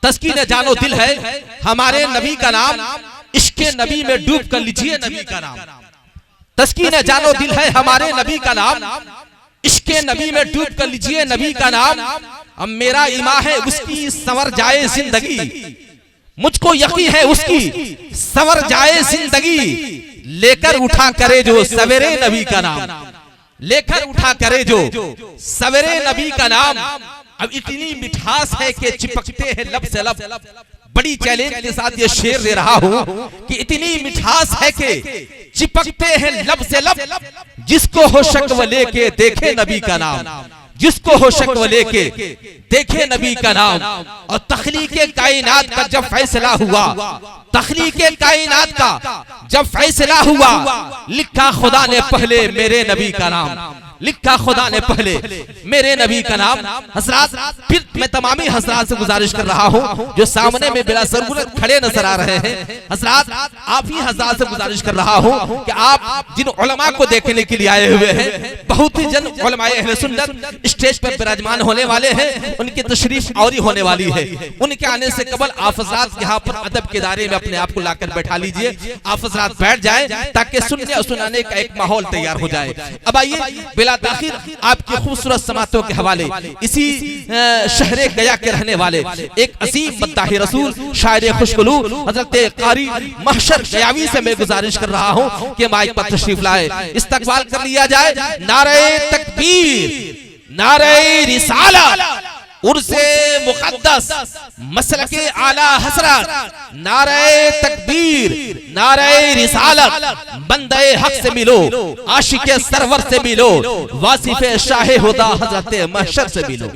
तस्कीन जानो दिल है हमारे नबी का नाम, इश्के नबी में डूब कर लीजिए नबी का नाम। तस्कीन जानो दिल है हमारे नबी का नाम, इश्के नबी में डूब कर लीजिए नबी का नाम। अब मेरा ईमान है उसकी संवर जाए जिंदगी, मुझको यकीन है उसकी संवर जाए जिंदगी। लेकर उठा करे जो सवेरे नबी का नाम, लेकर उठा करे जो सवेरे नबी का नाम। अब इतनी मिठास है कि चिपकते हैं लब से लब। बड़ी चैलेंज के साथ ये शेर दे रहा हूं कि इतनी मिठास है कि चिपकते हैं लब से लब। जिसको हो शक वो लेके देखे नबी का नाम, जिसको हो शक वो लेके देखे नबी का नाम। और तख्लीके कायनात का जब फैसला हुआ, तख्लीके कायनात का जब फैसला हुआ, लिखा खुदा ने पहले मेरे नबी का नाम, लिखा खुदा ने पहले मेरे नबी का नाम। हजरात फिर मैं तमामी हजरात से गुजारिश कर रहा हूं जो सामने में बिला सरगुरत खड़े नजर आ रहे हैं। हजरात आप ही हजरात से गुजारिश कर रहा हूं कि आप जिन उलमा को देखने के लिए आए हुए हैं, बहुत ही जन उलमाए अहले सुन्नत स्टेज पर विराजमान होने वाले हैं, उनकी तशरीफ और ही होने वाली है। उनके आने से कबल आप हजरात यहाँ पर अदब के दायरे में अपने आप को लाकर बैठा लीजिए। आप हजरात बैठ जाए ताकि सुनने और सुनाने का एक माहौल तैयार हो जाए। अब आइए आखिर आपकी खूबसूरत समातों के हवाले इसी शहरे गया के रहने वाले एक असीम मद्दाही रसूल शायर खुशगलू हजरत कारी महशर गयावी से मैं गुजारिश कर रहा हूं कि माइक पर तशरीफ लाए, इस्तकबाल कर लिया जाए। नारे तकबीर, नारे रिसालत, उर्से मुक़द्दस, मसलके आला हसरत। नारे तकबीर, नारे रिसालत, बंदे हक से मिलो, आशिके सरवर से मिलो, वासिफे शाहे हुदा हजरत महशर से मिलो।